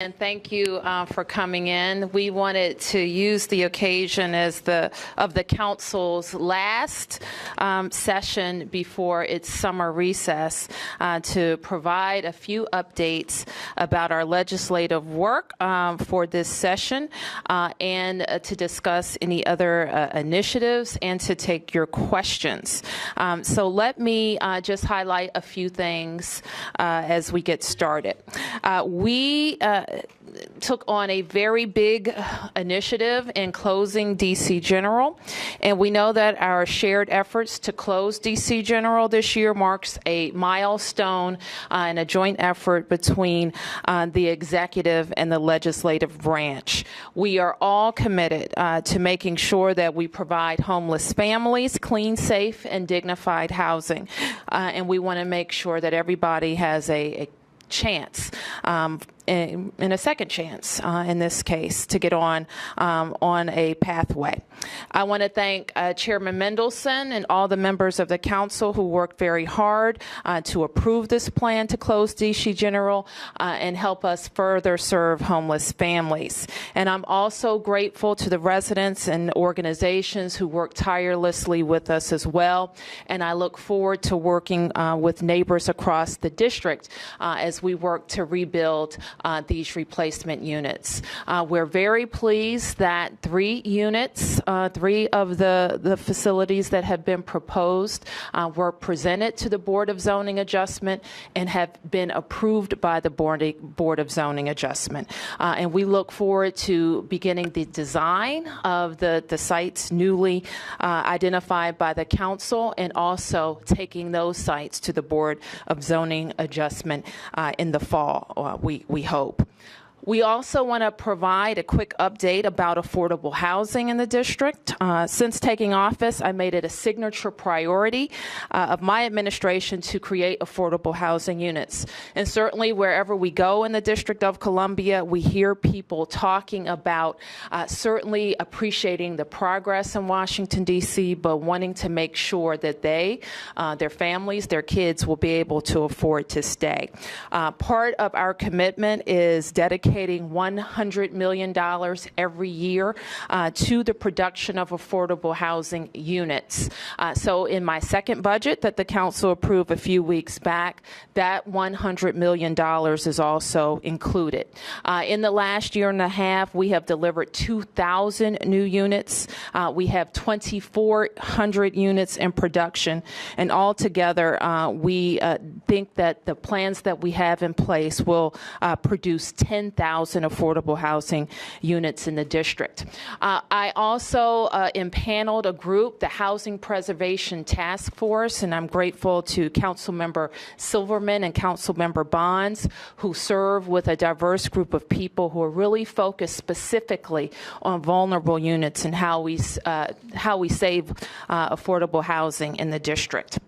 And thank you for coming in. We wanted to use the occasion as the council's last session before its summer recess to provide a few updates about our legislative work for this session and to discuss any other initiatives and to take your questions. So let me just highlight a few things as we get started. We took on a very big initiative in closing DC General, and we know that our shared efforts to close DC General this year marks a milestone and a joint effort between the executive and the legislative branch. We are all committed to making sure that we provide homeless families clean, safe, and dignified housing, and we want to make sure that everybody has a chance in a second chance, in this case, to get on a pathway. I want to thank Chairman Mendelson and all the members of the council who worked very hard to approve this plan to close DC General and help us further serve homeless families. And I'm also grateful to the residents and organizations who worked tirelessly with us as well. And I look forward to working with neighbors across the district as we work to rebuild these replacement units. We're very pleased that three of the facilities that have been proposed were presented to the Board of Zoning Adjustment and have been approved by the Board of Zoning Adjustment. And we look forward to beginning the design of the sites newly identified by the council and also taking those sites to the Board of Zoning Adjustment in the fall, we hope. We also want to provide a quick update about affordable housing in the district. Since taking office, I made it a signature priority of my administration to create affordable housing units. And certainly wherever we go in the District of Columbia, we hear people talking about certainly appreciating the progress in Washington, D.C., but wanting to make sure that they, their families, their kids will be able to afford to stay. Part of our commitment is dedicating $100 million every year to the production of affordable housing units. So in my second budget that the council approved a few weeks back, that $100 million is also included. In the last year and a half, we have delivered 2,000 new units. We have 2,400 units in production. And altogether, we think that the plans that we have in place will produce 10,000 affordable housing units in the district. I also impaneled a group, the Housing Preservation Task Force, and I'm grateful to Councilmember Silverman and Councilmember Bonds, who serve with a diverse group of people who are really focused specifically on vulnerable units and how we save affordable housing in the district.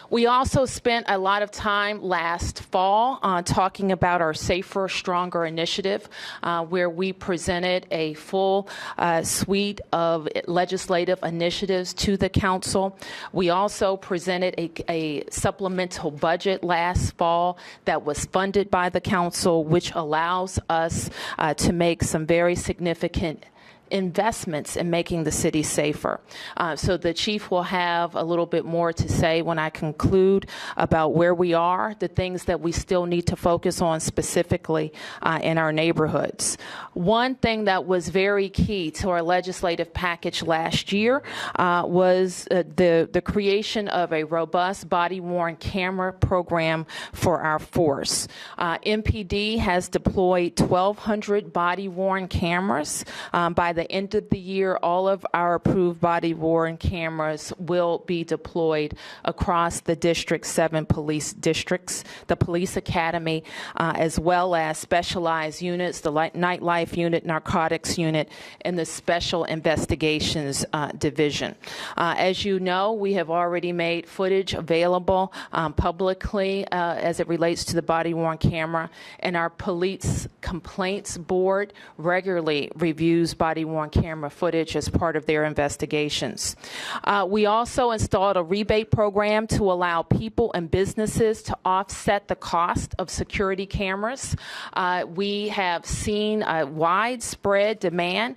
We also spent a lot of time last fall talking about our Safer, Stronger initiative, where we presented a full suite of legislative initiatives to the council. We also presented a supplemental budget last fall that was funded by the council, which allows us to make some very significant investments in making the city safer. So the chief will have a little bit more to say when I conclude about where we are, the things that we still need to focus on specifically in our neighborhoods. One thing that was very key to our legislative package last year was the creation of a robust body-worn camera program for our force. MPD has deployed 1,200 body-worn cameras. By the end of the year, all of our approved body-worn cameras will be deployed across the district's 7 police districts, the police academy, as well as specialized units, the nightlife unit, narcotics unit, and the special investigations division. As you know, we have already made footage available publicly as it relates to the body-worn camera, and our police complaints board regularly reviews body-worn body-worn camera footage as part of their investigations. We also installed a rebate program to allow people and businesses to offset the cost of security cameras. We have seen a widespread demand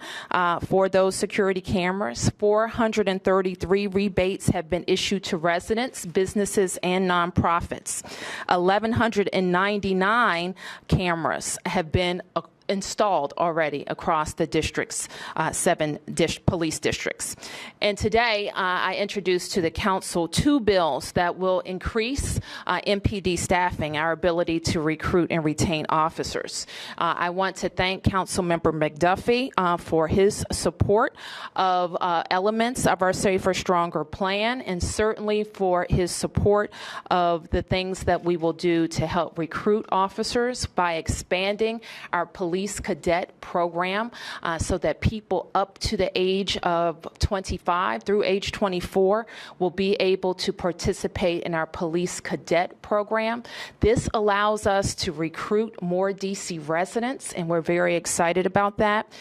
for those security cameras. 433 rebates have been issued to residents, businesses, and nonprofits. 1,199 cameras have been installed already across the district's 7 police districts. And today, I introduced to the council 2 bills that will increase MPD staffing, our ability to recruit and retain officers. I want to thank Councilmember McDuffie for his support of elements of our Safer, Stronger plan, and certainly for his support of the things that we will do to help recruit officers by expanding our police cadet program so that people up to the age of 25 through age 24 will be able to participate in our police cadet program. This allows us to recruit more DC residents, and we're very excited about that.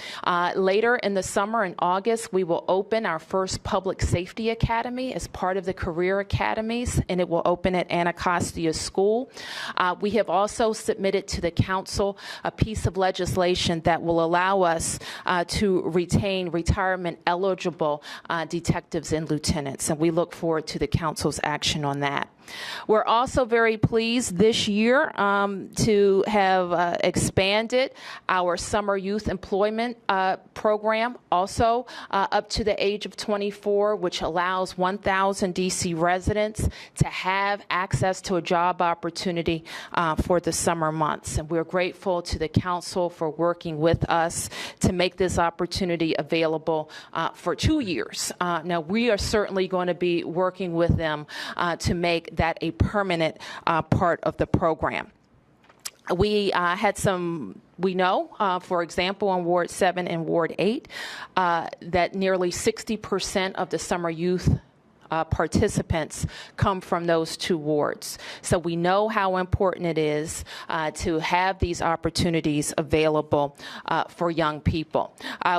Later in the summer, in August, we will open our first public safety academy as part of the career academies, and it will open at Anacostia School. We have also submitted to the council a piece of legislation that will allow us to retain retirement-eligible detectives and lieutenants, and we look forward to the council's action on that. We're also very pleased this year to have expanded our summer youth employment program, also up to the age of 24, which allows 1,000 DC residents to have access to a job opportunity for the summer months. And we're grateful to the council for working with us to make this opportunity available for 2 years. Now, we are certainly going to be working with them to make that a permanent part of the program. We had some, we know, for example, on Ward 7 and Ward 8, that nearly 60% of the summer youth participants come from those 2 wards. So we know how important it is to have these opportunities available for young people.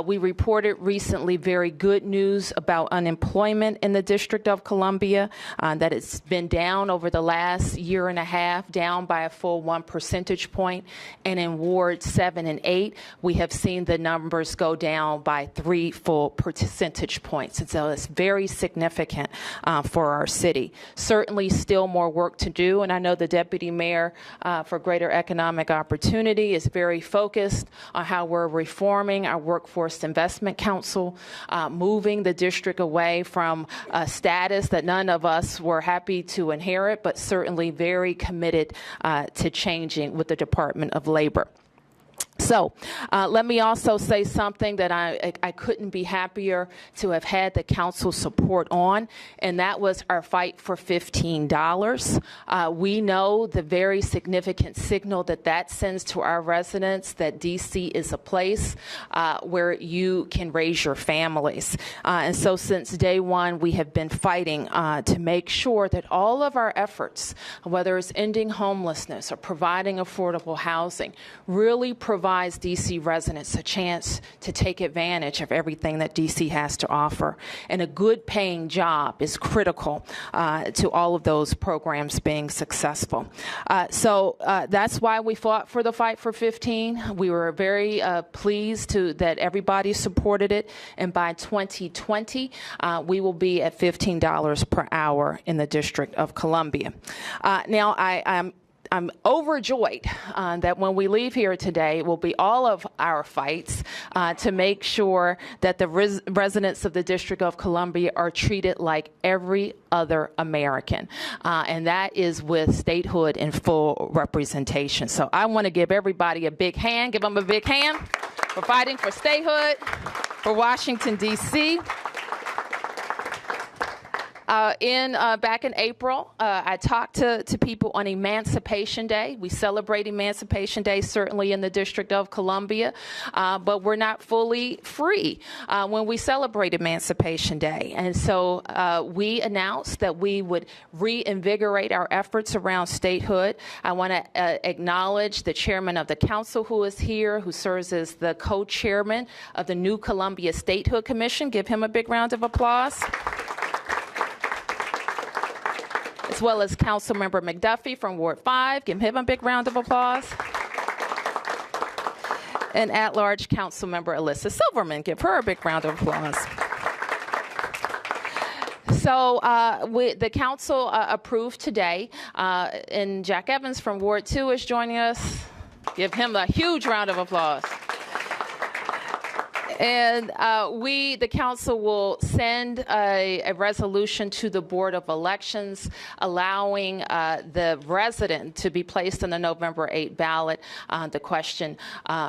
We reported recently very good news about unemployment in the District of Columbia, that it's been down over the last year and a half, down by a full 1 percentage point. And in Wards 7 and 8, we have seen the numbers go down by 3 full percentage points. And so it's very significant for our city. Certainly still more work to do, and I know the Deputy Mayor for Greater Economic Opportunity is very focused on how we're reforming our Workforce Investment Council, moving the district away from a status that none of us were happy to inherit, but certainly very committed to changing with the Department of Labor. So let me also say something that I couldn't be happier to have had the council support on, and that was our fight for $15. We know the very significant signal that that sends to our residents that DC is a place where you can raise your families. And so since day one, we have been fighting to make sure that all of our efforts, whether it's ending homelessness or providing affordable housing, really provides DC residents a chance to take advantage of everything that DC has to offer. And a good paying job is critical to all of those programs being successful. So that's why we fought for the Fight for 15. We were very pleased that everybody supported it. And by 2020, we will be at $15 per hour in the District of Columbia. Now, I'm overjoyed that when we leave here today, it will be all of our fights to make sure that the residents of the District of Columbia are treated like every other American. And that is with statehood in full representation. So I want to give everybody a big hand. Give them a big hand for fighting for statehood, for Washington, D.C. Back in April, I talked to people on Emancipation Day. We celebrate Emancipation Day, certainly in the District of Columbia, but we're not fully free when we celebrate Emancipation Day. And so we announced that we would reinvigorate our efforts around statehood. I want to acknowledge the chairman of the council who is here, who serves as the co-chairman of the New Columbia Statehood Commission. Give him a big round of applause. As well as Councilmember McDuffie from Ward 5. Give him a big round of applause. And at-large Councilmember Alyssa Silverman. Give her a big round of applause. So the council approved today, and Jack Evans from Ward 2 is joining us. Give him a huge round of applause. And the council will send a resolution to the Board of Elections allowing the resident to be placed on the November 8 ballot, the question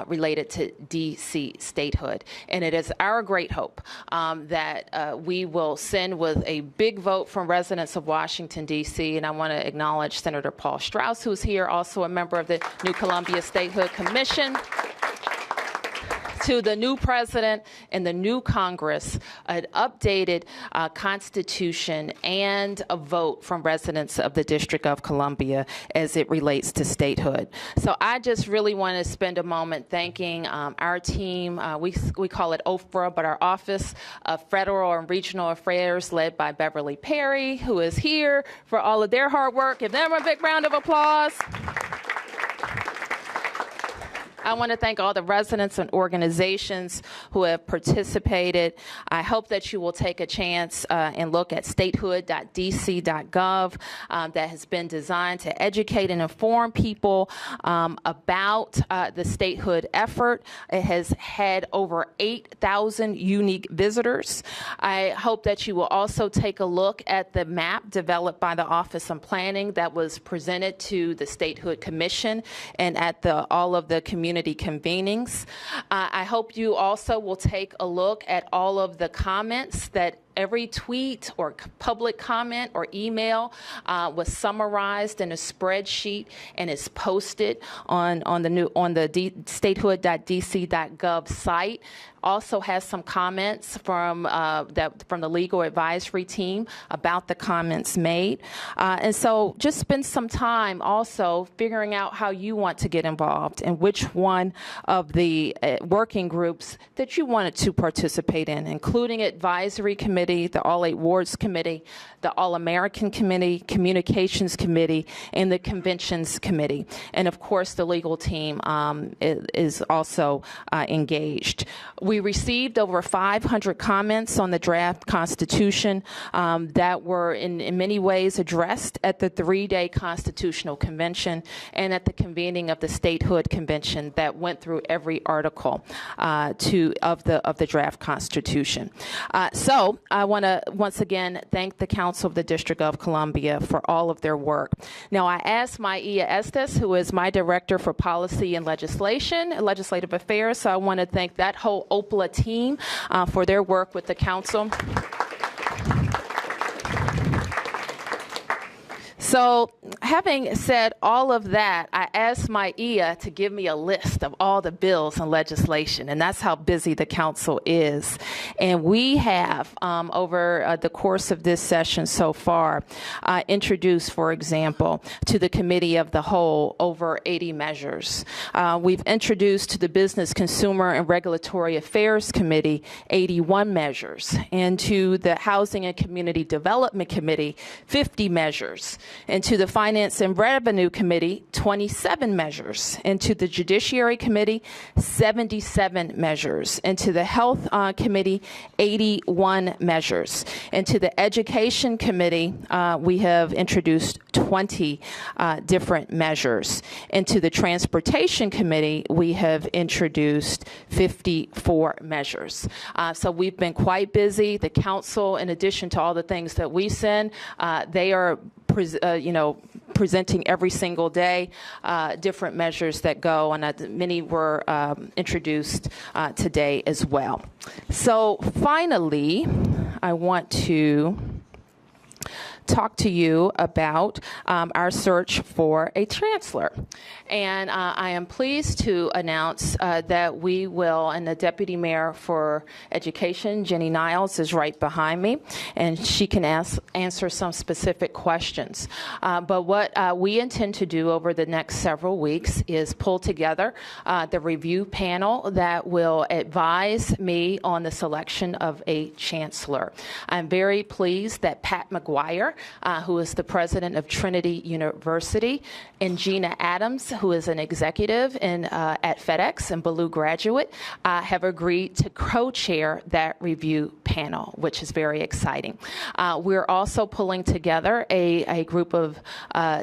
related to D.C. statehood. And it is our great hope that we will send with a big vote from residents of Washington, D.C. And I want to acknowledge Senator Paul Strauss, who's here, also a member of the New Columbia Statehood Commission, to the new president and the new Congress, an updated Constitution and a vote from residents of the District of Columbia as it relates to statehood. So I just really want to spend a moment thanking our team. We call it OFRA, but our Office of Federal and Regional Affairs, led by Beverly Perry, who is here, for all of their hard work. Give them a big round of applause. I want to thank all the residents and organizations who have participated. I hope that you will take a chance and look at statehood.dc.gov that has been designed to educate and inform people about the statehood effort. It has had over 8,000 unique visitors. I hope that you will also take a look at the map developed by the Office of Planning that was presented to the Statehood Commission and at all of the community convenings. I hope you also will take a look at all of the comments that every tweet or public comment or email was summarized in a spreadsheet and is posted on the statehood.dc.gov site. Also has some comments from the legal advisory team about the comments made. And so just spend some time also figuring out how you want to get involved and which one of the working groups that you wanted to participate in, including advisory committee, the All 8 Wards Committee, the All-American Committee, Communications Committee, and the Conventions Committee. And of course, the legal team is also engaged. We received over 500 comments on the draft Constitution that were in many ways addressed at the 3-day Constitutional Convention and at the convening of the Statehood Convention that went through every article of the draft Constitution. So I want to once again thank the Council of the District of Columbia for all of their work. Now, I asked Maia Estes, who is my Director for Policy and Legislative Affairs, so I want to thank that whole OPLA team for their work with the Council. So having said all of that, I asked Maia to give me a list of all the bills and legislation, and that's how busy the council is. And we have, over the course of this session so far, introduced, for example, to the Committee of the Whole over 80 measures. We've introduced to the Business, Consumer, and Regulatory Affairs Committee 81 measures, and to the Housing and Community Development Committee 50 measures. And to the Finance and Revenue Committee, 27 measures. And to the Judiciary Committee, 77 measures. And to the Health Committee, 81 measures. And to the Education Committee, we have introduced 20 different measures. And to the Transportation Committee, we have introduced 54 measures. So we've been quite busy. The council, in addition to all the things that we send, they are presenting every single day different measures that go, and many were introduced today as well. So finally, I want to talk to you about our search for a chancellor. And I am pleased to announce that we will, and the Deputy Mayor for Education, Jenny Niles, is right behind me, and she can answer some specific questions. But what we intend to do over the next several weeks is pull together the review panel that will advise me on the selection of a chancellor. I'm very pleased that Pat McGuire, who is the president of Trinity University, and Gina Adams, who is an executive at FedEx and Ballou graduate, have agreed to co-chair that review panel, which is very exciting. We're also pulling together a group of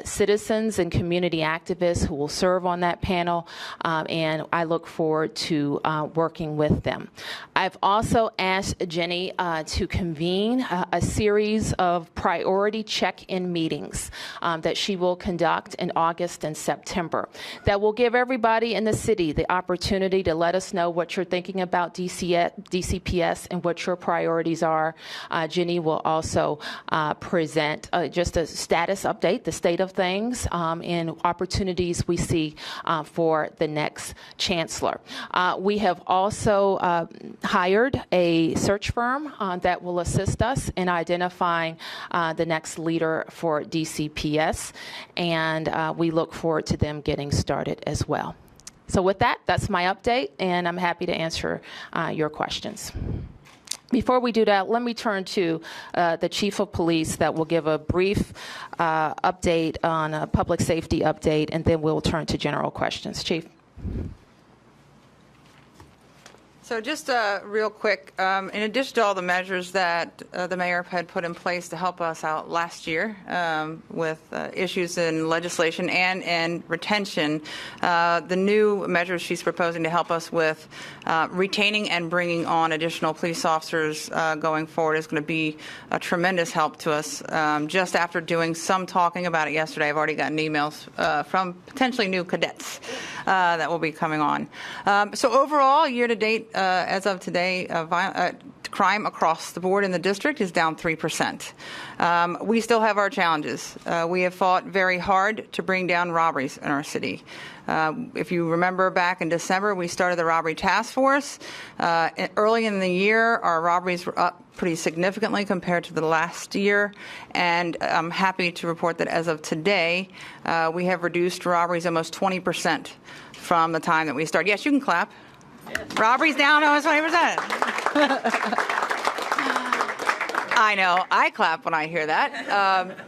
citizens and community activists who will serve on that panel, and I look forward to working with them. I've also asked Jenny to convene a series of priority check-in meetings that she will conduct in August and September that will give everybody in the city the opportunity to let us know what you're thinking about DCPS and what your priorities are. Jenny will also present just a status update, the state of things, and opportunities we see for the next chancellor. We have also hired a search firm that will assist us in identifying the next leader for DCPS, and we look forward to them getting started as well. So with that, that's my update, and I'm happy to answer your questions. Before we do that, let me turn to the Chief of Police that will give a brief update on a public safety update, and then we'll turn to general questions. Chief. So just real quick, in addition to all the measures that the mayor had put in place to help us out last year with issues in legislation and retention, the new measures she's proposing to help us with retaining and bringing on additional police officers going forward is going to be a tremendous help to us. Just after doing some talking about it yesterday, I've already gotten emails from potentially new cadets that will be coming on. So overall, year to date, as of today, crime across the board in the district is down 3%. We still have our challenges. We have fought very hard to bring down robberies in our city. If you remember back in December, we started the robbery task force. Early in the year, our robberies were up pretty significantly compared to the last year, and I'm happy to report that as of today, we have reduced robberies almost 20% from the time that we started. Yes, you can clap. Robberies down almost 20%. I know. I clap when I hear that.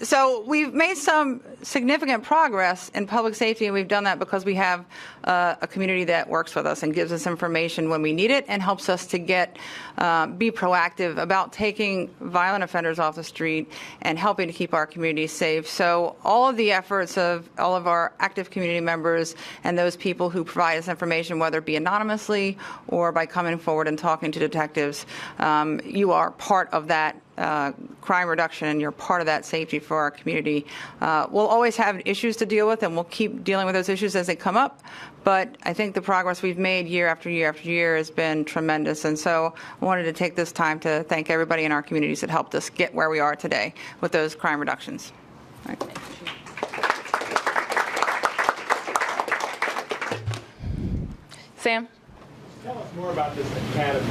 So we've made some significant progress in public safety, and we've done that because we have a community that works with us and gives us information when we need it and helps us to be proactive about taking violent offenders off the street and helping to keep our community safe. So all of the efforts of all of our active community members and those people who provide us information, whether it be anonymously or by coming forward and talking to detectives, you are part of that crime reduction, and you're part of that safety for our community. We'll always have issues to deal with, and we'll keep dealing with those issues as they come up. But I think the progress we've made year after year after year has been tremendous. And so I wanted to take this time to thank everybody in our communities that helped us get where we are today with those crime reductions. All right. Sam? Tell us more about this academy.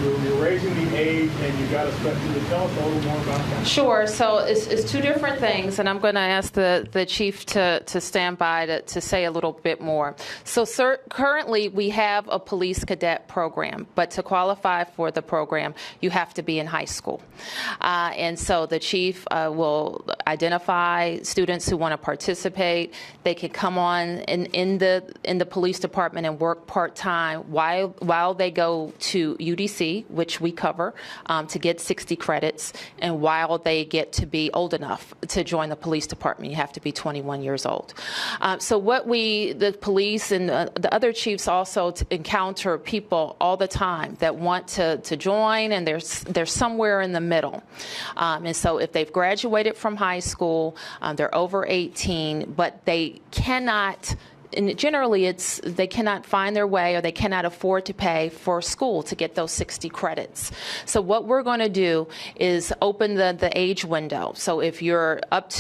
You're raising the age, and you've got a special. Tell us a little more about that. Sure. So it's two different things, and I'm going to ask the chief to stand by to say a little bit more. So currently we have a police cadet program, but to qualify for the program, you have to be in high school. And so the chief will identify students who want to participate. They can come on in the police department and work part-time while they go to UDC, which we cover, to get 60 credits, and while they get to be old enough to join the police department. You have to be 21 years old. So what the police and the other chiefs also encounter people all the time that want to join, and they're somewhere in the middle. And so if they've graduated from high school, they're over 18, but they cannot and generally they cannot find their way or they cannot afford to pay for school to get those 60 credits. So what we're going to do is open the age window. So if you're up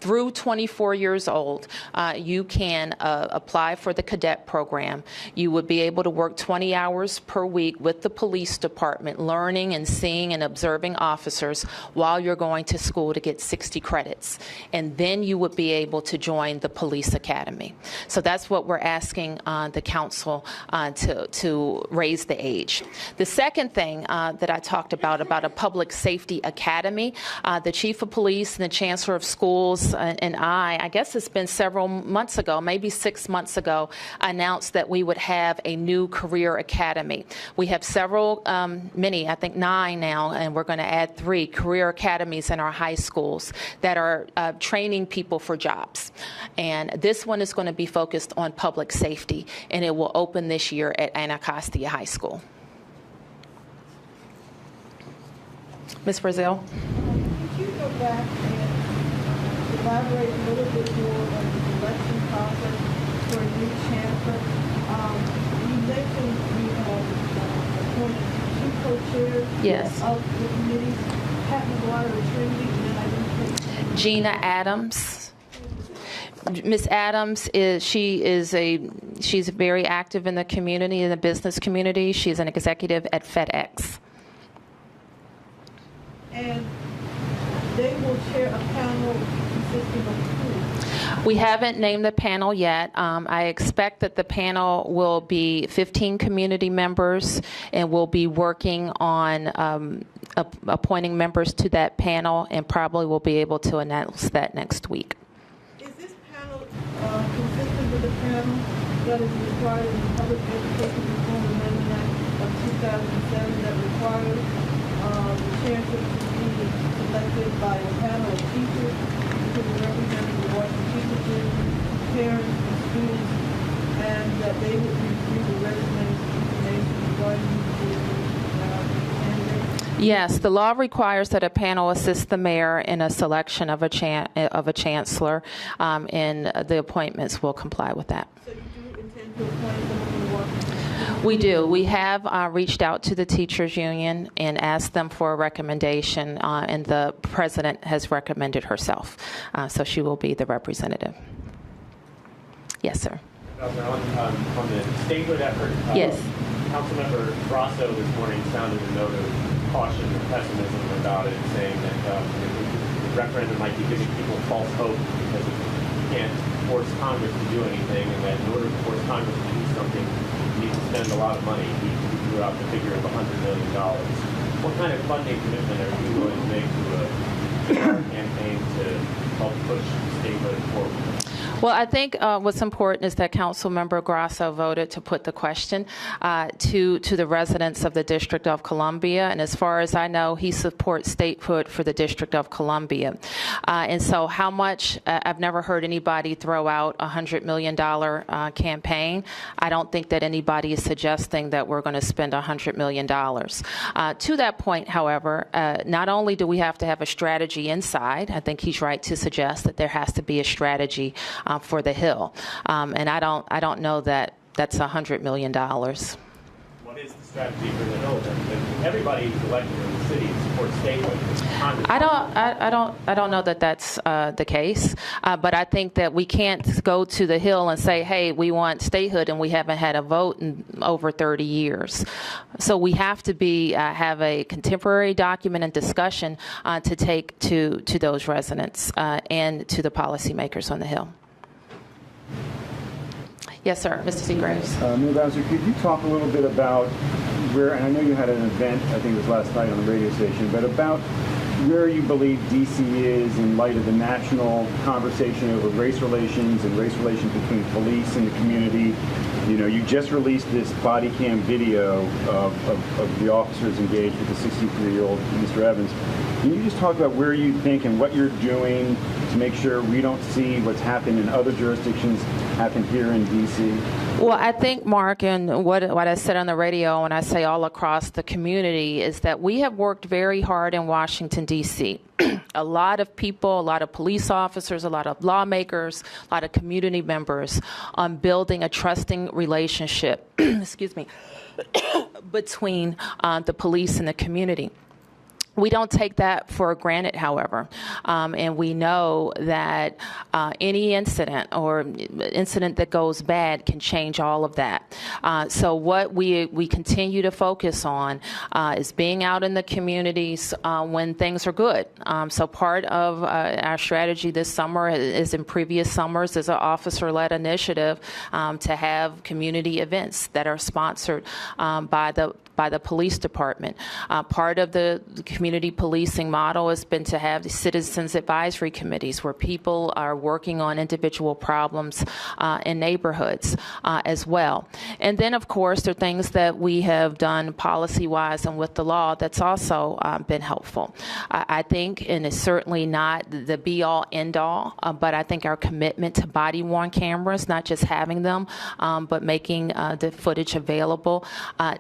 through 24 years old, you can apply for the cadet program. You would be able to work 20 hours per week with the police department, learning and seeing and observing officers while you're going to school to get 60 credits. And then you would be able to join the police academy. So that's what we're asking the council to raise the age. The second thing that I talked about a public safety academy, the chief of police and the chancellor of schools and I guess it's been several months ago, maybe 6 months ago, announced that we would have a new career academy. We have several, many, I think 9 now, and we're going to add 3 career academies in our high schools that are training people for jobs. And this one is going to be focused on public safety, and it will open this year at Anacostia High School. Ms. Brazil? Could you go back and elaborate a little bit more on the election process for a new chancellor? You mentioned you have appointed 2 co-chairs Yes. of the committee, Pat McGuire and Trinity, and then I didn't catch Gina Adams. Ms. Adams she's very active in the community, in the business community. She's an executive at FedEx. and they will chair a panel consisting of who? We haven't named the panel yet. I expect that the panel will be 15 community members, and we'll be working on appointing members to that panel, and probably will be able to announce that next week. Is this panel consistent with the panel that is required in the Public Education Reform Amendment Act of 2007 that requires the chancellor to be selected by a panel of teachers who will represent the Washington teachers union, parents, and students, and that they would review the resumes information regarding the Yes, the law requires that a panel assist the mayor in a selection of a chancellor, and the appointments will comply with that. So you do intend to appoint someone from Washington? We do. We have reached out to the teachers union and asked them for a recommendation, and the president has recommended herself, so she will be the representative. Yes, sir. On the statehood effort, Yes. Councilmember Grasso this morning sounded a note of caution and pessimism about it, saying that the referendum might be giving people false hope because you can't force Congress to do anything, and that in order to force Congress to do something, you need to spend a lot of money. He threw out the figure of $100 million. What kind of funding commitment are you going to make to a campaign to help push statehood forward? Well, I think what's important is that Councilmember Grasso voted to put the question to the residents of the District of Columbia, and as far as I know, he supports statehood for the District of Columbia. And so how much, I've never heard anybody throw out a $100 million campaign. I don't think that anybody is suggesting that we're going to spend $100 million. To that point, however, not only do we have to have a strategy inside, I think he's right to suggest that there has to be a strategy for the Hill, and I don't know that that's $100 million. What is the strategy for the Hill then? Everybody who's elected in the city supports statehood. I don't know that that's the case, but I think that we can't go to the Hill and say, hey, we want statehood, and we haven't had a vote in over 30 years. So we have to have a contemporary document and discussion to take to those residents and to the policymakers on the Hill. Yes, sir. Mr. Seagraves. Muriel Bowser, could you talk a little bit about where, and I know you had an event, I think it was last night on the radio station, but about where you believe D.C. is in light of the national conversation over race relations and race relations between police and the community. You know, you just released this body cam video of the officers engaged with the 63-year-old Mr. Evans. Can you just talk about where you think and what you're doing to make sure we don't see what's happened in other jurisdictions happen here in D.C.? Well, I think, Mark, and what I said on the radio when I say all across the community is that we have worked very hard in Washington, D.C. A lot of people, a lot of police officers, a lot of lawmakers, a lot of community members on building a trusting relationship, excuse me, between the police and the community. We don't take that for granted, however, and we know that any incident or incident that goes bad can change all of that. So what we continue to focus on is being out in the communities when things are good. So part of our strategy this summer, is in previous summers, is an officer-led initiative to have community events that are sponsored by the police department. Part of the community policing model has been to have the citizens advisory committees where people are working on individual problems in neighborhoods as well. And then, of course, there are things that we have done policy-wise and with the law that's also been helpful. I think, and it's certainly not the be-all, end-all, but I think our commitment to body-worn cameras, not just having them, but making the footage available,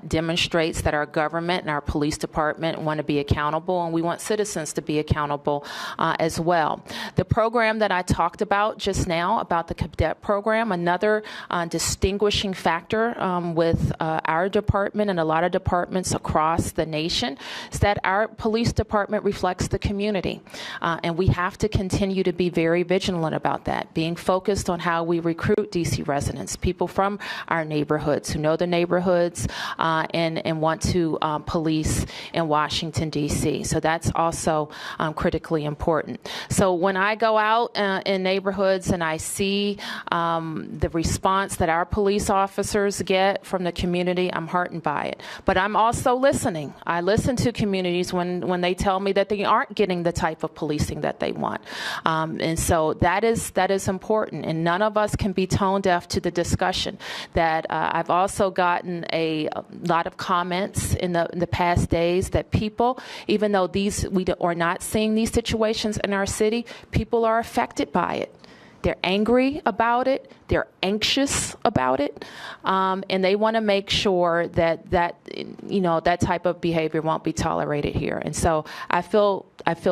demonstrates that our government and our police department want to be accountable, and we want citizens to be accountable as well. The program that I talked about just now, about the cadet program, another distinguishing factor with our department and a lot of departments across the nation is that our police department reflects the community, and we have to continue to be very vigilant about that, being focused on how we recruit D.C. residents, people from our neighborhoods who know the neighborhoods and want to police in Washington, D.C. So that's also critically important. So when I go out in neighborhoods and I see the response that our police officers get from the community, I'm heartened by it. But I'm also listening. I listen to communities when they tell me that they aren't getting the type of policing that they want. And so that is important. And none of us can be tone deaf to the discussion. That I've also gotten a lot of comments in the past days that people, even though we are not seeing these situations in our city, people are affected by it. They're angry about it. They're anxious about it, and they want to make sure that type of behavior won't be tolerated here. And so I feel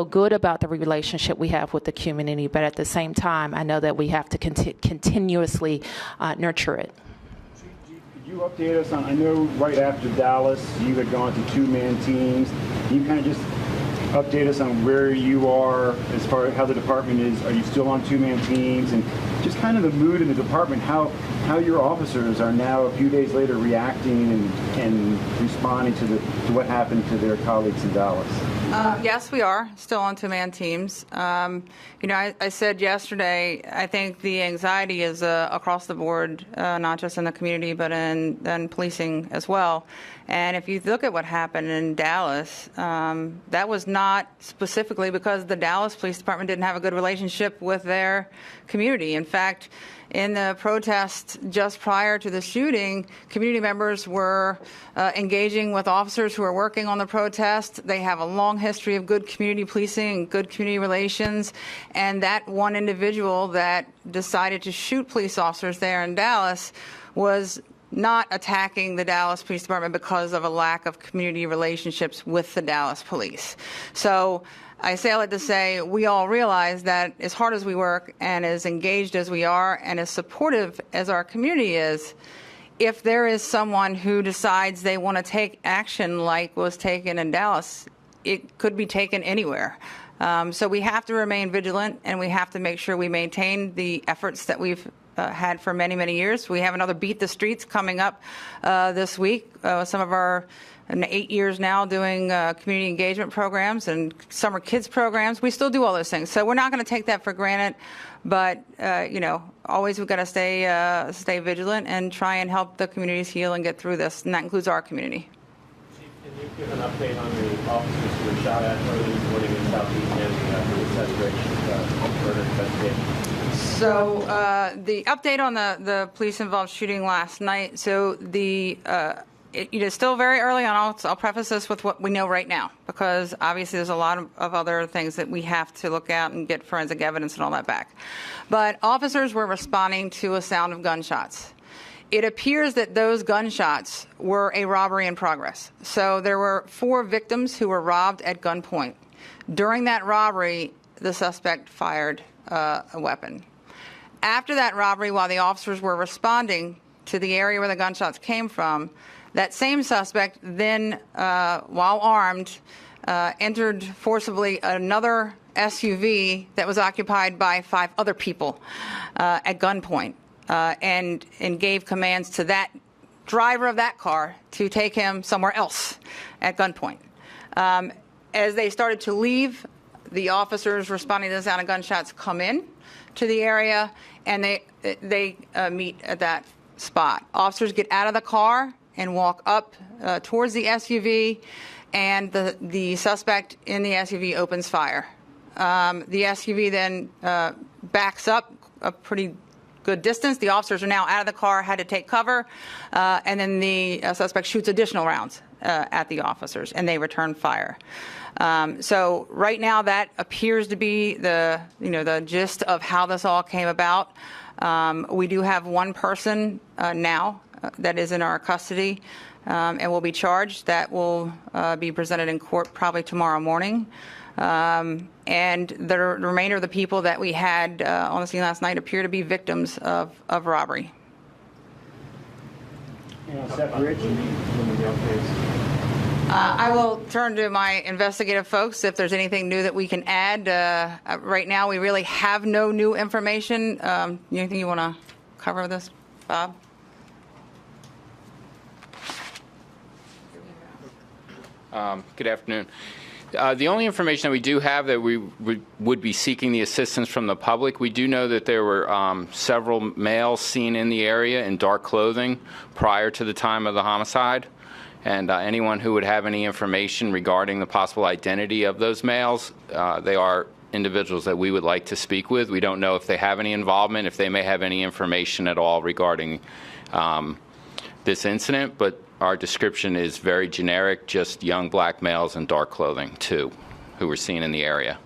good about the relationship we have with the community, but at the same time, I know that we have to continuously nurture it. Could you update us on? I know right after Dallas, you had gone to two-man teams. Can you kind of just update us on where you are as far as how the department is? Are you still on two-man teams? And just kind of the mood in the department, how your officers are now, a few days later, reacting and responding to what happened to their colleagues in Dallas? Yes, we are still on two-man teams. I said yesterday, I think the anxiety is across the board, not just in the community, but in policing as well. And if you look at what happened in Dallas, that was not specifically because the Dallas Police Department didn't have a good relationship with their community. In fact, in the protest just prior to the shooting, community members were engaging with officers who are working on the protest. They have a long history of good community policing and good community relations. And that one individual that decided to shoot police officers there in Dallas was not attacking the Dallas Police Department because of a lack of community relationships with the Dallas Police. So I say all that to say we all realize that as hard as we work and as engaged as we are and as supportive as our community is, if there is someone who decides they want to take action like was taken in Dallas, it could be taken anywhere. So we have to remain vigilant, and we have to make sure we maintain the efforts that we've had for many, many years. We have another Beat the Streets coming up this week. Some of our 8 years now doing community engagement programs and summer kids programs. We still do all those things. So we're not going to take that for granted. But, always we've got to stay vigilant and try and help the communities heal and get through this. And that includes our community. Chief, can you give an update on the officers who were shot at early this morning in Southeast Hampton murder investigation? So the update on the police-involved shooting last night. So the It is still very early on. I'll preface this with what we know right now, because obviously there's a lot of other things that we have to look at and get forensic evidence and all that back. But officers were responding to a sound of gunshots. It appears that those gunshots were a robbery in progress. So there were 4 victims who were robbed at gunpoint. During that robbery, the suspect fired a weapon. After that robbery, while the officers were responding to the area where the gunshots came from, that same suspect then, while armed, entered forcibly another SUV that was occupied by 5 other people at gunpoint, and gave commands to that driver of that car to take him somewhere else at gunpoint. As they started to leave, the officers responding to the sound of gunshots come in to the area, and they meet at that spot. Officers get out of the car and walk up towards the SUV, and the suspect in the SUV opens fire. The SUV then backs up a pretty good distance. The officers are now out of the car, had to take cover, and then the suspect shoots additional rounds at the officers, and they return fire. So right now, that appears to be the gist of how this all came about. We do have one person now that is in our custody and will be charged. That will be presented in court probably tomorrow morning. And the remainder of the people that we had on the scene last night appear to be victims of robbery. I will turn to my investigative folks if there's anything new that we can add. Right now, we really have no new information. Anything you want to cover with this, Bob? Good afternoon. The only information that we do have that we would be seeking the assistance from the public, we do know that there were several males seen in the area in dark clothing prior to the time of the homicide. And anyone who would have any information regarding the possible identity of those males, they are individuals that we would like to speak with. We don't know if they have any involvement, if they may have any information at all regarding this incident, but our description is very generic, just young black males in dark clothing, 2, who were seen in the area.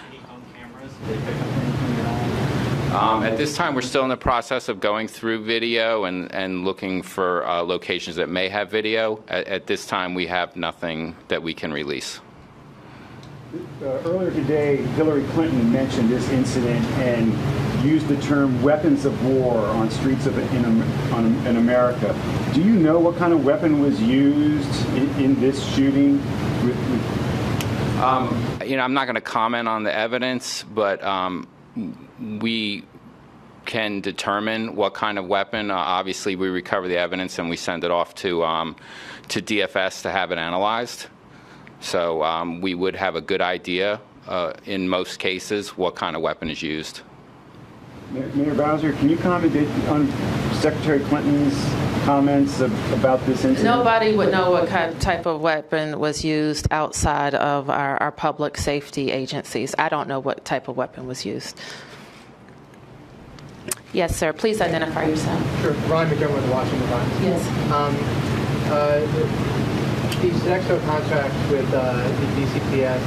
Any on cameras? Did they pick up anything at all? At this time, we're still in the process of going through video and looking for locations that may have video. At this time, we have nothing that we can release. Earlier today, Hillary Clinton mentioned this incident and used the term weapons of war on streets in America. Do you know what kind of weapon was used in this shooting? I'm not going to comment on the evidence, but we can determine what kind of weapon. Obviously, we recover the evidence and we send it off to DFS to have it analyzed. So we would have a good idea, in most cases, what kind of weapon is used. Mayor Bowser, can you comment on Secretary Clinton's comments about this incident? Nobody would know what type of weapon was used outside of our public safety agencies. I don't know what type of weapon was used. Yes, sir. Please identify yourself. Sure. Ron McDermott with the Washington Times. Yes. The Sodexo contract with the DCPS,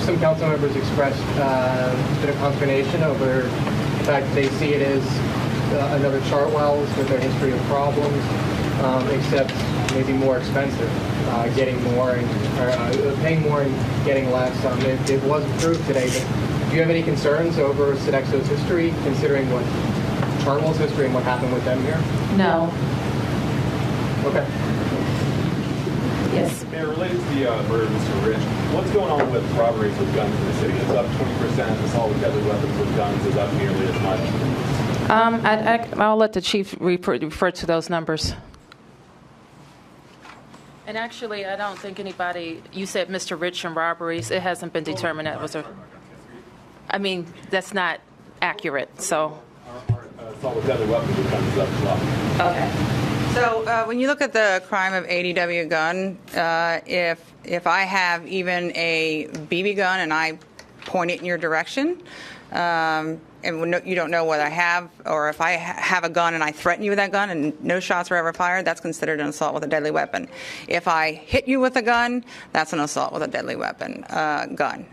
some council members expressed a bit of consternation over the fact that they see it as another Chartwell's with their history of problems, except maybe more expensive, getting more and paying more and getting less. It wasn't proved today, but do you have any concerns over Sodexo's history, considering what Chartwell's history and what happened with them here? No. Okay. Yes. Mayor, related to the murder of Mr. Rich, what's going on with robberies with guns in the city? It's up 20%. Assault with deadly weapons with guns is up nearly as much. I'll let the chief refer to those numbers. And actually, I don't think anybody, you said Mr. Rich and robberies. It hasn't been determined that was that's not accurate, so. Assault with deadly weapons with guns is up as well. Okay. So when you look at the crime of ADW gun, if I have even a BB gun and I point it in your direction, and you don't know what I have, or if I have a gun and I threaten you with that gun and no shots were ever fired, that's considered an assault with a deadly weapon. If I hit you with a gun, that's an assault with a deadly weapon gun.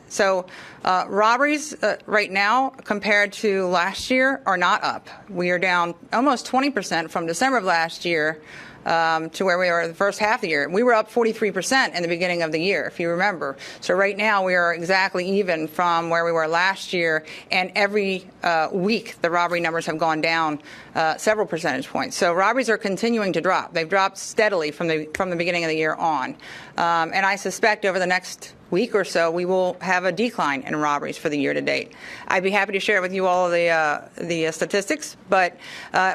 So robberies right now compared to last year are not up. We are down almost 20% from December of last year to where we were the first half of the year. We were up 43% in the beginning of the year, if you remember. So right now we are exactly even from where we were last year, and every week the robbery numbers have gone down several percentage points. So robberies are continuing to drop. They've dropped steadily from the beginning of the year on. And I suspect over the next week or so, we will have a decline in robberies for the year to date. I'd be happy to share with you all of the statistics, but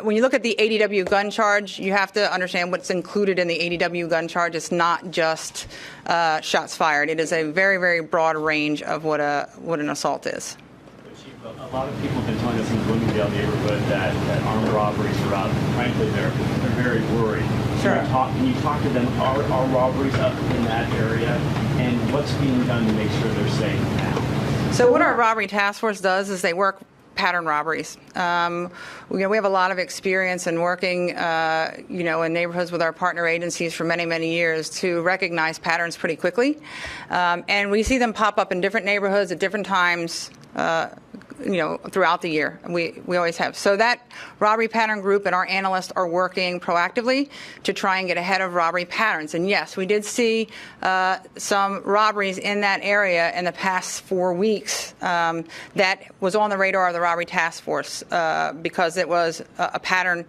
when you look at the ADW gun charge, you have to understand what's included in the ADW gun charge. It's not just shots fired. It is a very, very broad range of what an assault is. Chief, a lot of people have been telling us in the Bloomingdale neighborhood that armed robberies are up. Frankly, they're very worried. Sure. Can you talk to them? Are robberies up in that area? And what's being done to make sure they're safe now? So what our robbery task force does is they work pattern robberies. We have a lot of experience in working, in neighborhoods with our partner agencies for many, many years to recognize patterns pretty quickly. And we see them pop up in different neighborhoods at different times, throughout the year. We always have. So that robbery pattern group and our analysts are working proactively to try and get ahead of robbery patterns. And yes, we did see some robberies in that area in the past 4 weeks that was on the radar of the robbery task force because it was a pattern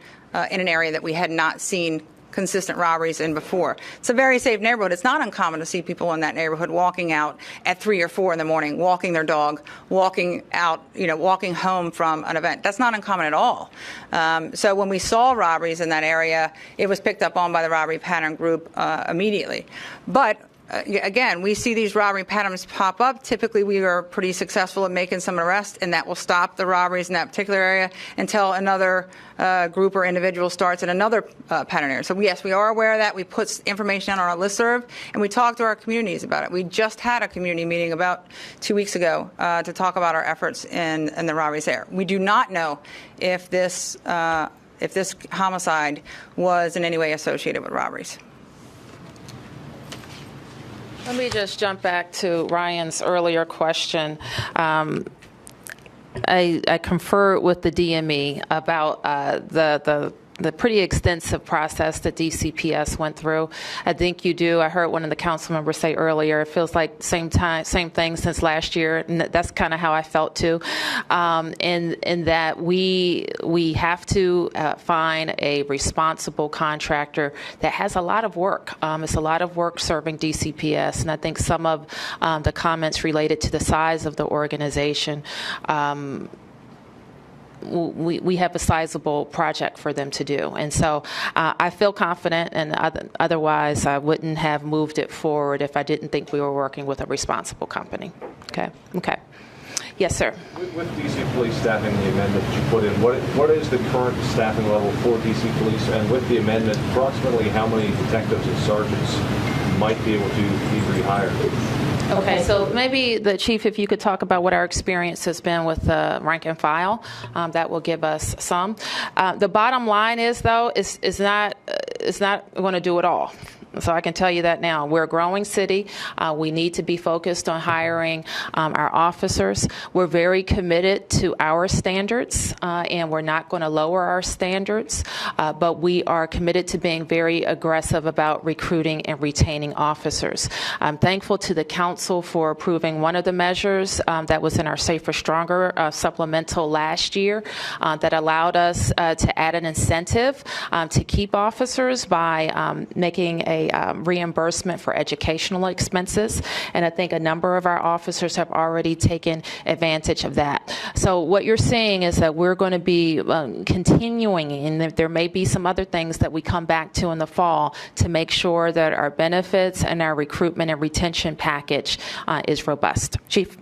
in an area that we had not seen consistent robberies in before. It's a very safe neighborhood. It's not uncommon to see people in that neighborhood walking out at 3 or 4 in the morning, walking their dog, walking home from an event. That's not uncommon at all. So when we saw robberies in that area, it was picked up on by the robbery pattern group immediately. But again, we see these robbery patterns pop up. Typically, we are pretty successful at making some arrests, and that will stop the robberies in that particular area until another group or individual starts in another pattern area. So, yes, we are aware of that. We put information on our listserv, and we talk to our communities about it. We just had a community meeting about 2 weeks ago to talk about our efforts in the robberies there. We do not know if this homicide was in any way associated with robberies. Let me just jump back to Ryan's earlier question. I confer with the DME about the pretty extensive process that DCPS went through. I think you do. I heard one of the council members say earlier, it feels like same thing since last year, and that's kind of how I felt too. In that we have to find a responsible contractor that has a lot of work. It's a lot of work serving DCPS, and I think some of the comments related to the size of the organization. We have a sizable project for them to do. And so I feel confident, and otherwise I wouldn't have moved it forward if I didn't think we were working with a responsible company. Okay. Yes, sir. With DC Police staffing, the amendment that you put in, what is the current staffing level for DC Police? And with the amendment, approximately how many detectives and sergeants might be able to be rehired? Okay, so maybe the chief, if you could talk about what our experience has been with the rank and file, that will give us some. The bottom line is, though, is not going to do it all. So I can tell you that now. We're a growing city. We need to be focused on hiring our officers. We're very committed to our standards, and we're not going to lower our standards, but we are committed to being very aggressive about recruiting and retaining officers. I'm thankful to the council for approving one of the measures that was in our Safer, Stronger supplemental last year that allowed us to add an incentive to keep officers by making a reimbursement for educational expenses, and I think a number of our officers have already taken advantage of that. So what you're seeing is that we're going to be continuing, and there may be some other things that we come back to in the fall to make sure that our benefits and our recruitment and retention package is robust. Chief.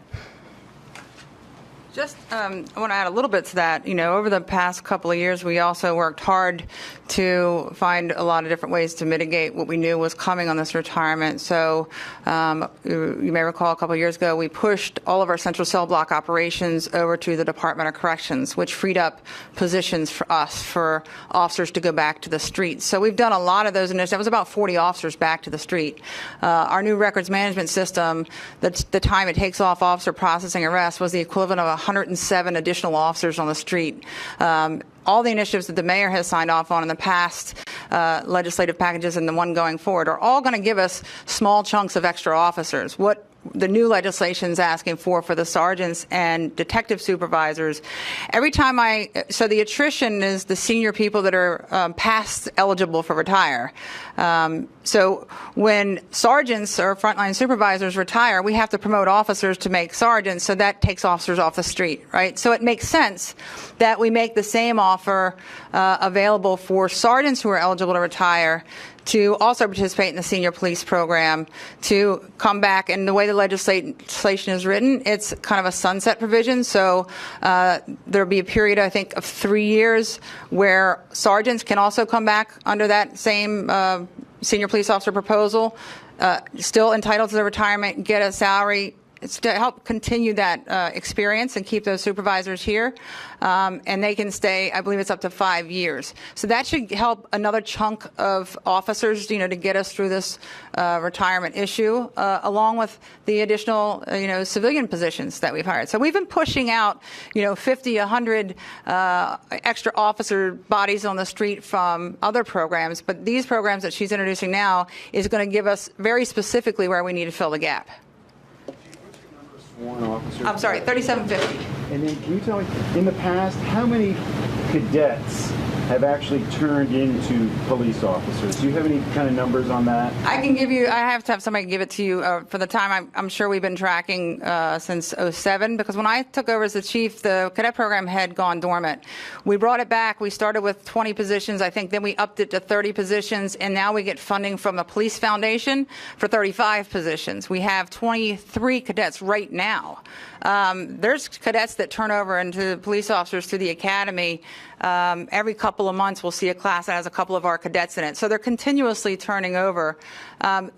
Just, I want to add a little bit to that. Over the past couple of years, we also worked hard to find a lot of different ways to mitigate what we knew was coming on this retirement. So you may recall a couple of years ago, we pushed all of our central cell block operations over to the Department of Corrections, which freed up positions for us, for officers to go back to the street. So we've done a lot of those initiatives. That was about 40 officers back to the street. Our new records management system, the time it takes off officer processing arrests was the equivalent of 107 additional officers on the street. All the initiatives that the mayor has signed off on in the past legislative packages and the one going forward are all going to give us small chunks of extra officers. What the new legislation is asking for the sergeants and detective supervisors. Every time so the attrition is the senior people that are past eligible for retire. So when sergeants or frontline supervisors retire, we have to promote officers to make sergeants, so that takes officers off the street, right? So it makes sense that we make the same offer available for sergeants who are eligible to retire to also participate in the senior police program, to come back. And the way the legislation is written, it's kind of a sunset provision. So there'll be a period, I think, of 3 years where sergeants can also come back under that same senior police officer proposal, still entitled to the retirement, get a salary. It's to help continue that experience and keep those supervisors here. And they can stay, I believe it's up to 5 years. So that should help another chunk of officers, to get us through this retirement issue, along with the additional, civilian positions that we've hired. So we've been pushing out, 50, 100 extra officer bodies on the street from other programs. But these programs that she's introducing now is going to give us very specifically where we need to fill the gap. One officer. I'm sorry, 3750. And then can you tell me, in the past, how many cadets have actually turned into police officers? Do you have any kind of numbers on that? I have to have somebody give it to you for the time I'm sure we've been tracking since 2007, because when I took over as the chief, the cadet program had gone dormant. We brought it back. We started with 20 positions, I think, then we upped it to 30 positions, and now we get funding from the Police Foundation for 35 positions. We have 23 cadets right now. There's cadets that turn over into police officers through the academy. Every couple of months we'll see a class that has a couple of our cadets in it. So they're continuously turning over.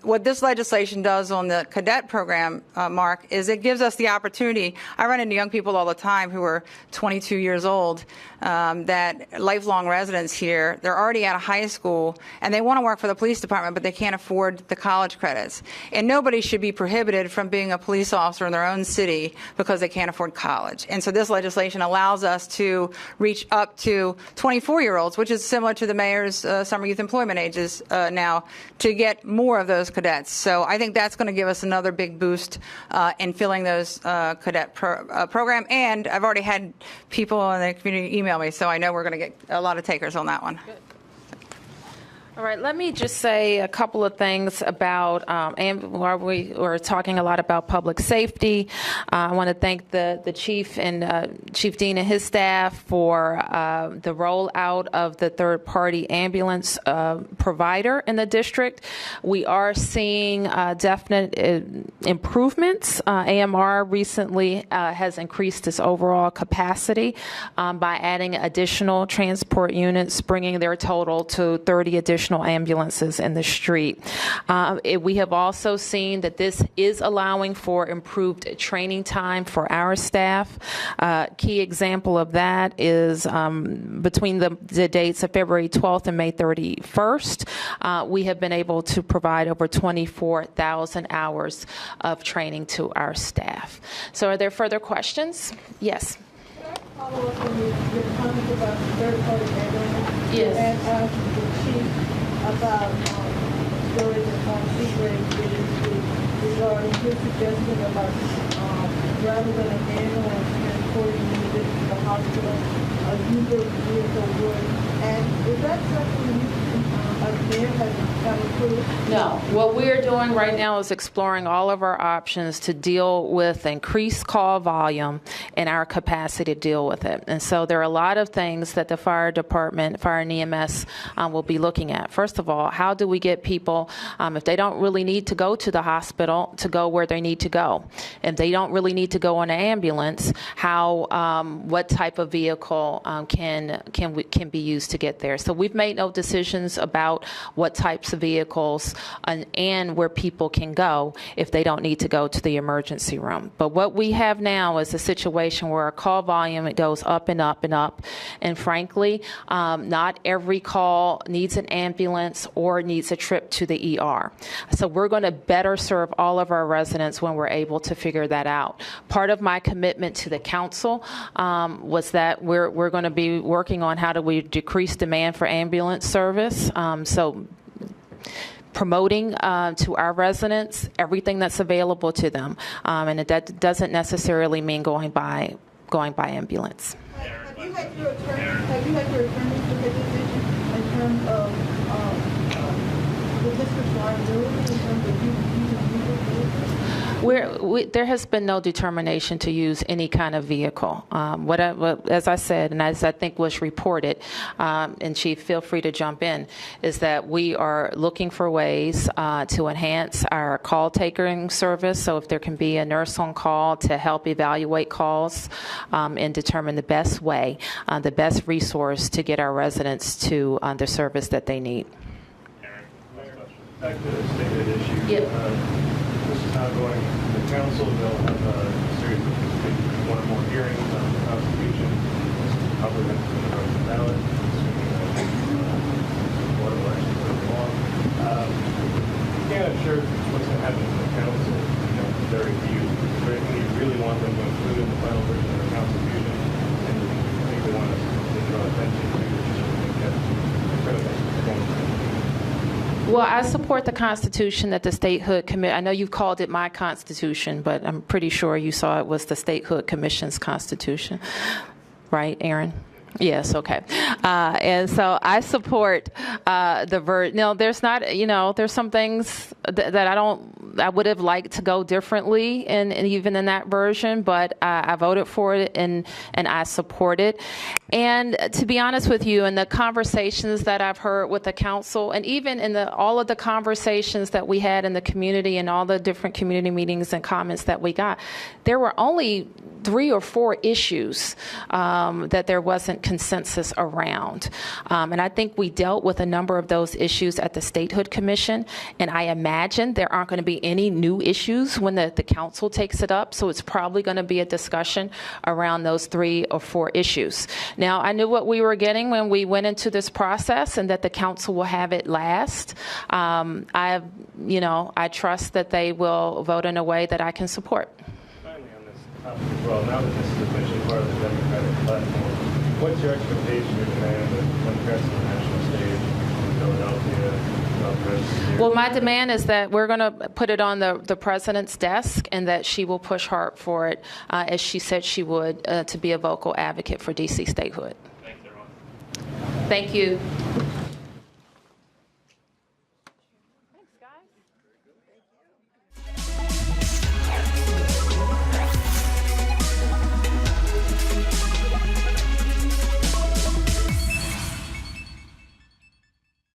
What this legislation does on the cadet program, Mark, is it gives us the opportunity. I run into young people all the time who are 22 years old, that lifelong residents here. They're already out of high school and they want to work for the police department, but they can't afford the college credits. And nobody should be prohibited from being a police officer in their own city because they can't afford college. And so this legislation allows us to reach up to 24-year-olds, which is similar to the mayor's summer youth employment ages now, to get more of those cadets. So I think that's going to give us another big boost in filling those cadet program. And I've already had people in the community email me, so I know we're going to get a lot of takers on that one. Good. All right, let me just say a couple of things about, while we were talking a lot about public safety, I want to thank the chief and Chief Dean and his staff for the rollout of the third-party ambulance provider in the district. We are seeing definite improvements. AMR recently has increased its overall capacity by adding additional transport units, bringing their total to 30 additional ambulances in the street. We have also seen that this is allowing for improved training time for our staff. Key example of that is between the dates of February 12th and May 31st, we have been able to provide over 24,000 hours of training to our staff. So are there further questions? Yes. Follow up on your comments about third-party ambulance. Yes. And ask the chief about storage and secret regarding his suggestion about rather than an ambulance transporting you to the hospital, a user vehicle would. And is that something you can mayor have approved? No. What we are doing right now is exploring all of our options to deal with increased call volume and our capacity to deal with it. And so there are a lot of things that the fire department, fire and EMS will be looking at. First of all, how do we get people, if they don't really need to go to the hospital, to go where they need to go? If they don't really need to go in an ambulance, what type of vehicle can be used to get there? So we've made no decisions about what types of vehicles and where people can go if they don't need to go to the emergency room. But what we have now is a situation where our call volume, it goes up and up and up. And frankly, not every call needs an ambulance or needs a trip to the ER. So we're going to better serve all of our residents when we're able to figure that out. Part of my commitment to the council was that we're going to be working on how do we decrease demand for ambulance service. So promoting to our residents everything that's available to them, and that doesn't necessarily mean going by ambulance. Have you had your attorneys look at this issue in terms of the district's liability in terms of using There has been no determination to use any kind of vehicle. As I said, and as I think was reported, and Chief, feel free to jump in, is that we are looking for ways to enhance our call taking service. So if there can be a nurse on call to help evaluate calls and determine the best way, the best resource to get our residents to the service that they need. Back to the stated issue. Yep. This is now going to the council. They'll have a series of maybe one or more hearings on the Constitution. It's probably going to put it on the ballot, assuming that board of elections goes along. You can't assure what's going to happen to the council. Their review. Is there anything you really want them to include in the final version of the Constitution? And I think they want us to draw attention to just so we can get critical going. Well, I support the Constitution that the Statehood Commission, I know you've called it my Constitution, but I'm pretty sure you saw it was the Statehood Commission's Constitution. Right, Aaron? Yes, okay. And so I support there's not, there's some things that I would have liked to go differently and even in that version, but I voted for it and I support it. And to be honest with you, in the conversations that I've heard with the council, and even in all of the conversations that we had in the community and all the different community meetings and comments that we got, there were only 3 or 4 issues that there wasn't consensus around. And I think we dealt with a number of those issues at the Statehood Commission, and I imagine there aren't going to be any new issues when the council takes it up, so it's probably going to be a discussion around those 3 or 4 issues. Now, I knew what we were getting when we went into this process and that the council will have it last. I trust that they will vote in a way that I can support. Well, now that this is officially part of the Democratic platform, what's your expectation or demand of when press on the national stage in Philadelphia? Well, my demand is that we're going to put it on the president's desk and that she will push hard for it, as she said she would, to be a vocal advocate for D.C. statehood. Thanks, everyone. Thank you.